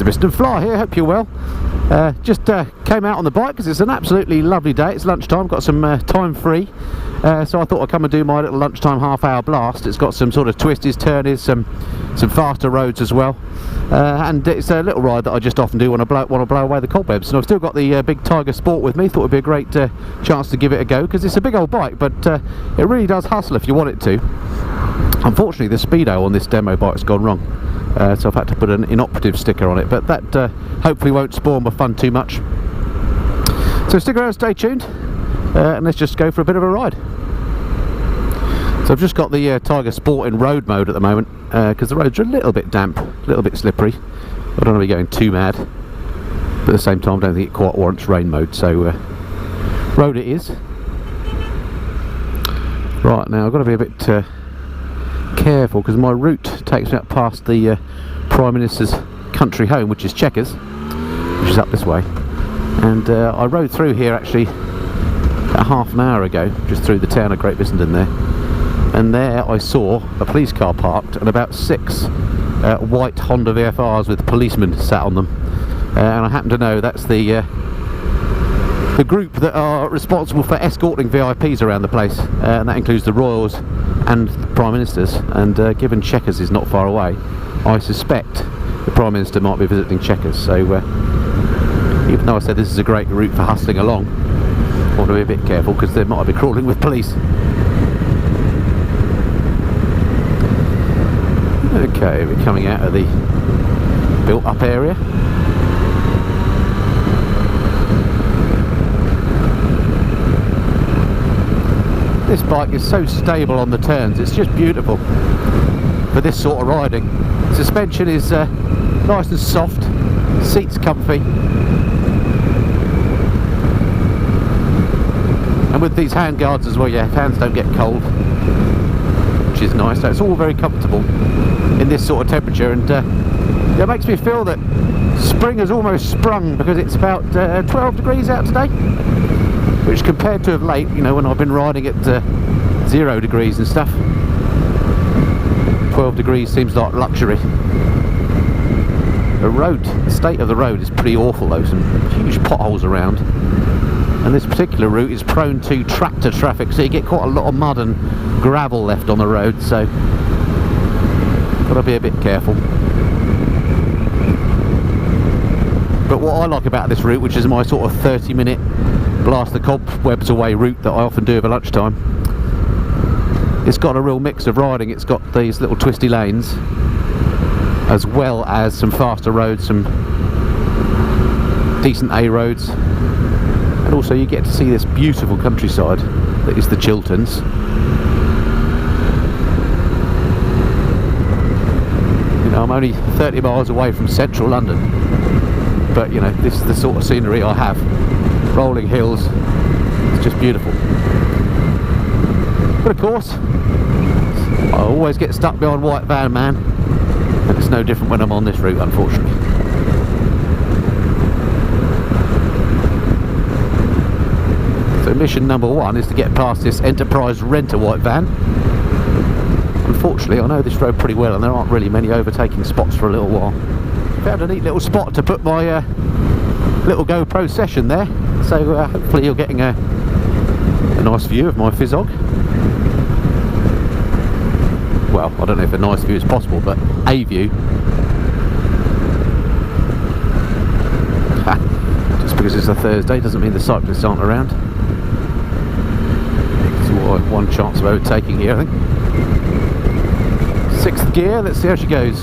Mr. Piston Fly here, hope you're well. Just came out on the bike because it's an absolutely lovely day. It's lunchtime, got some time free, so I thought I'd come and do my little lunchtime half-hour blast. It's got some sort of twisties, turnies, some faster roads as well, and it's a little ride that I just often do when I want to blow away the cobwebs. And I've still got the big Tiger Sport with me. Thought it'd be a great chance to give it a go because it's a big old bike, but it really does hustle if you want it to. Unfortunately, the speedo on this demo bike's gone wrong, so I've had to put an inoperative sticker on it, but that hopefully won't spoil my fun too much. So stick around, stay tuned, and let's just go for a bit of a ride. So I've just got the Tiger Sport in road mode at the moment because the roads are a little bit damp, a little bit slippery. I don't want to be going too mad, but at the same time I don't think it quite warrants rain mode, so road it is. Right, now I've got to be a bit careful because my route takes me up past the Prime Minister's country home, which is Chequers, which is up this way, and I rode through here actually about half an hour ago, just through the town of Great Bissenden there, and there I saw a police car parked and about 6 white Honda VFRs with policemen sat on them, and I happen to know that's the group that are responsible for escorting VIPs around the place, and that includes the royals and the Prime Ministers, and given Chequers is not far away, I suspect the Prime Minister might be visiting Chequers, so even though I said this is a great route for hustling along, I want to be a bit careful because they might be crawling with police. Okay, we're coming out of the built up area. This bike is so stable on the turns, it's just beautiful for this sort of riding. Suspension is nice and soft, seats comfy, and with these hand guards as well, your hands don't get cold, which is nice. So it's all very comfortable in this sort of temperature, and it makes me feel that spring has almost sprung because it's about 12 degrees out today, which compared to of late, you know, when I've been riding at 0 degrees and stuff, 12 degrees seems like luxury. The state of the road is pretty awful though, some huge potholes around, and this particular route is prone to tractor traffic, so you get quite a lot of mud and gravel left on the road, so gotta be a bit careful. But what I like about this route, which is my sort of 30-minute blast the cobwebs away route that I often do over lunchtime, it's got a real mix of riding. It's got these little twisty lanes as well as some faster roads, some decent A roads, and also you get to see this beautiful countryside that is the Chilterns. You know, I'm only 30 miles away from central London, but you know, this is the sort of scenery I have. Rolling hills, it's just beautiful. But of course, I always get stuck behind white van man, and it's no different when I'm on this route, unfortunately. So mission number 1 is to get past this Enterprise Renter white van. Unfortunately, I know this road pretty well and there aren't really many overtaking spots for a little while. Found a neat little spot to put my little GoPro session there, so hopefully you're getting a nice view of my Fizzog. Well, I don't know if a nice view is possible, but a view. Just because it's a Thursday doesn't mean the cyclists aren't around. So one chance of overtaking here, I think. 6th gear, let's see how she goes.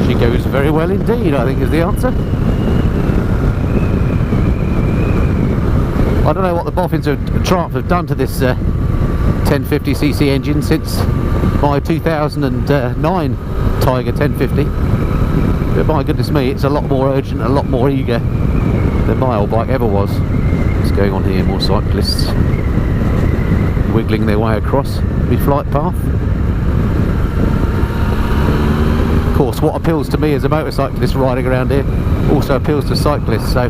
She goes very well indeed, I think is the answer. I don't know what the boffins of Trumpet have done to this 1050cc engine since my 2009 Tiger 1050, but my goodness me, it's a lot more urgent, a lot more eager than my old bike ever was. What's going on here? More cyclists wiggling their way across the flight path. Of course, what appeals to me as a motorcyclist riding around here also appeals to cyclists, so I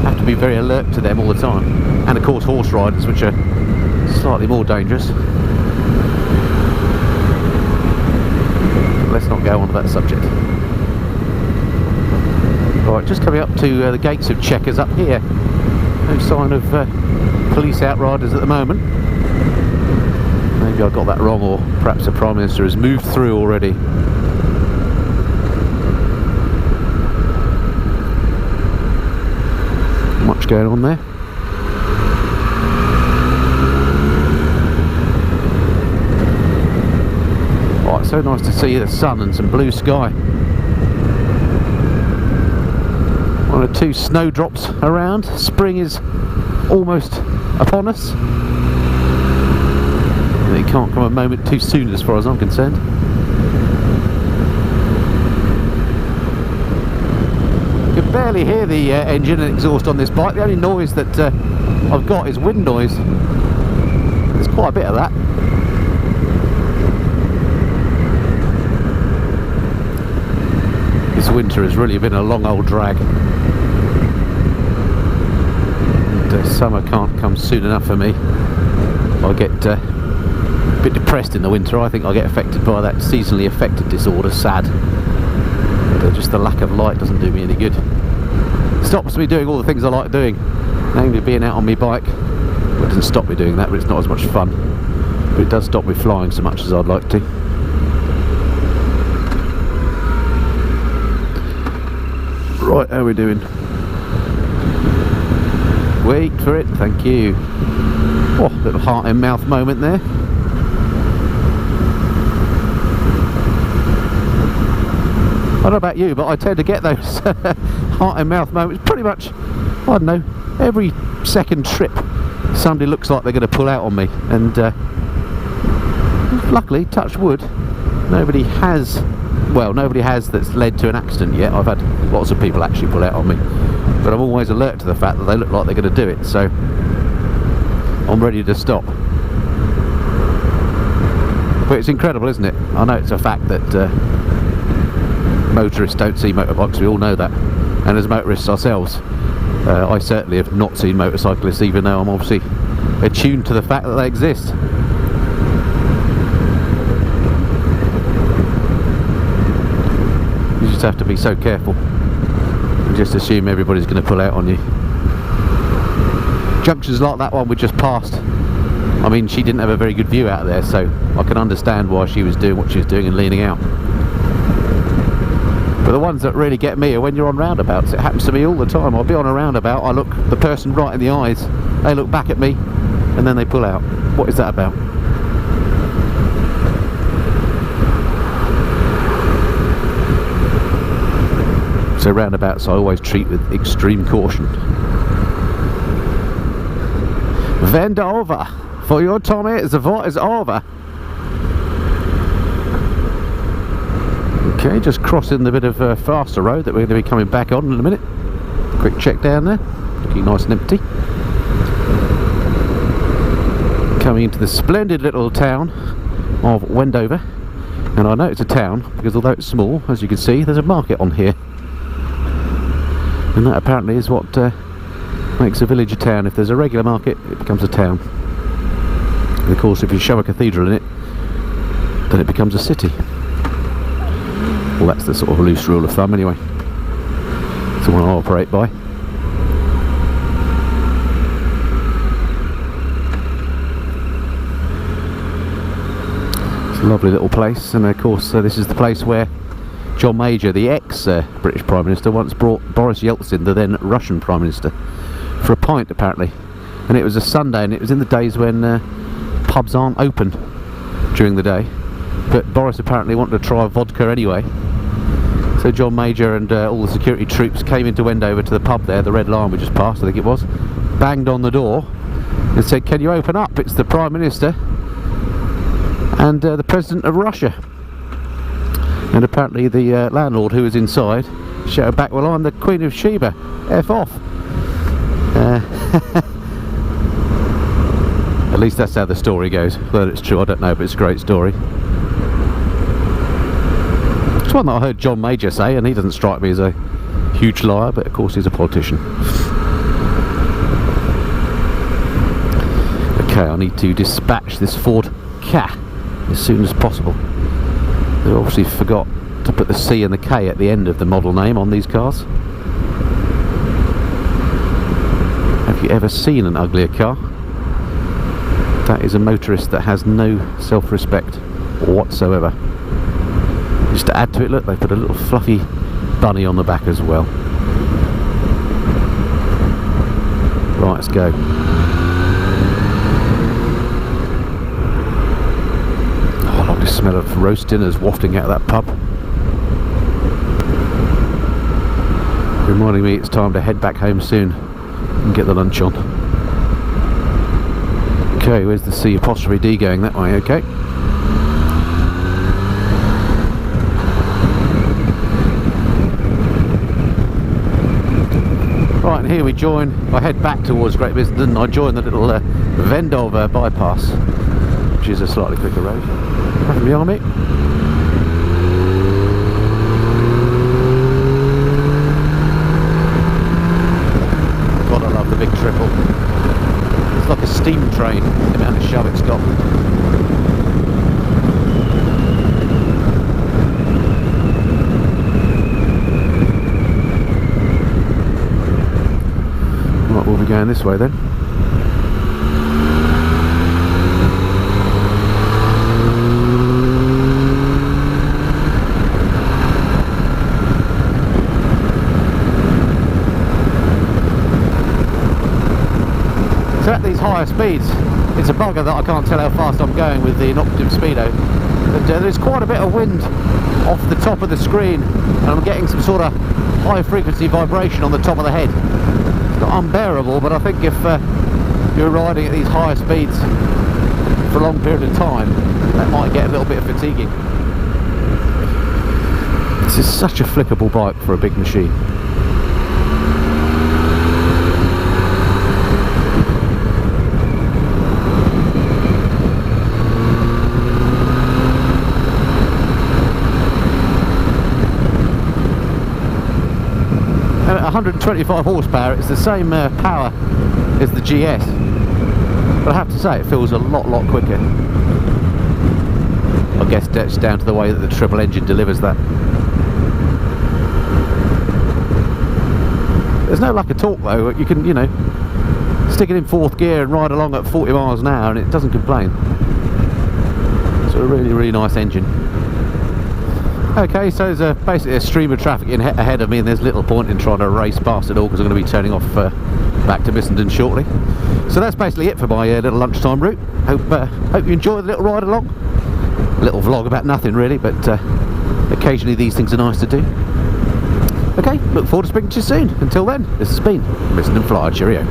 have to be very alert to them all the time. And of course horse riders, which are slightly more dangerous. let's not go on to that subject. Right, just coming up to the gates of Chequers up here. No sign of police outriders at the moment. Maybe I got that wrong, or perhaps the Prime Minister has moved through already. Much going on there. Oh, it's so nice to see the sun and some blue sky. One or two snowdrops around. Spring is almost upon us. It can't come a moment too soon as far as I'm concerned. You can barely hear the engine and exhaust on this bike. The only noise that I've got is wind noise. There's quite a bit of that. This winter has really been a long old drag. And summer can't come soon enough for me. I get a bit depressed in the winter. I think I get affected by that seasonally affected disorder, SAD. Just the lack of light doesn't do me any good. It stops me doing all the things I like doing, namely being out on my bike. Well, it doesn't stop me doing that, but it's not as much fun. But it does stop me flying so much as I'd like to. Right, how are we doing? Wait for it, thank you. Oh, little heart in mouth moment there. I don't know about you, but I tend to get those heart in mouth moments pretty much, I don't know, every second trip somebody looks like they're going to pull out on me, and luckily, touch wood, nobody has that's led to an accident yet. I've had lots of people actually pull out on me, but I'm always alert to the fact that they look like they're going to do it, so I'm ready to stop. But it's incredible, isn't it? I know it's a fact that motorists don't see motorbikes, we all know that, and as motorists ourselves, I certainly have not seen motorcyclists, even though I'm obviously attuned to the fact that they exist. You just have to be so careful and just assume everybody's going to pull out on you. Junctions like that one we just passed, I mean, she didn't have a very good view out there, so I can understand why she was doing what she was doing and leaning out. But the ones that really get me are when you're on roundabouts. It happens to me all the time. I'll be on a roundabout, I look the person right in the eyes, they look back at me, and then they pull out. What is that about? So roundabouts I always treat with extreme caution. Wendover, for your Tommy, the vote is over. Okay, just crossing the bit of faster road that we're going to be coming back on in a minute. Quick check down there, looking nice and empty. Coming into the splendid little town of Wendover, and I know it's a town because although it's small, as you can see, there's a market on here, and that apparently is what makes a village a town. If there's a regular market, it becomes a town. And of course, if you show a cathedral in it, then it becomes a city. Well, that's the sort of loose rule of thumb anyway. It's the one I operate by. It's a lovely little place, and of course this is the place where John Major, the ex-British Prime Minister, once brought Boris Yeltsin, the then Russian Prime Minister, for a pint apparently. And it was a Sunday, and it was in the days when pubs aren't open during the day. But Boris apparently wanted to try vodka anyway. So John Major and all the security troops came into Wendover to the pub there, the Red Lion we just passed, I think it was, banged on the door and said, "Can you open up? It's the Prime Minister and the President of Russia." And apparently the landlord who was inside shouted back, "Well, I'm the Queen of Sheba, F off." At least that's how the story goes. Whether it's true, I don't know, but it's a great story. It's one that I heard John Major say, and he doesn't strike me as a huge liar, but of course he's a politician. Okay, I need to dispatch this Ford Ka as soon as possible. They obviously forgot to put the C and the K at the end of the model name on these cars. Have you ever seen an uglier car? That is a motorist that has no self-respect whatsoever. Just to add to it, look, they put a little fluffy bunny on the back as well. Right, let's go. Oh, lovely smell of roast dinners wafting out of that pub. Reminding me it's time to head back home soon and get the lunch on. Okay, where's the C apostrophe D going? That way, okay. Right, and here we join, I head back towards Great Biston, I join the little Wendover bypass, which is a slightly quicker road. Nothing behind me. God, I love the big triple. It's like a steam train, the amount of shove it's got. Right, we'll be going this way then. So at these higher speeds, it's a bugger that I can't tell how fast I'm going with the inoperative speedo. But there's quite a bit of wind off the top of the screen, and I'm getting some sort of high frequency vibration on the top of the head. It's not unbearable, but I think if you're riding at these higher speeds for a long period of time, that might get a little bit fatiguing. This is such a flickable bike for a big machine. At 125 horsepower, it's the same power as the GS, but I have to say it feels a lot quicker. I guess that's down to the way that the triple engine delivers that. There's no lack of torque though. You can, you know, stick it in fourth gear and ride along at 40 miles an hour and it doesn't complain. It's a really nice engine. Okay, so there's basically a stream of traffic ahead of me, and there's little point in trying to race past it all because I'm going to be turning off back to Bissenden shortly. So that's basically it for my little lunchtime route. Hope you enjoyed the little ride along. A little vlog about nothing really, but occasionally these things are nice to do. Okay, look forward to speaking to you soon. Until then, this has been Bissenden Flyer. Cheerio.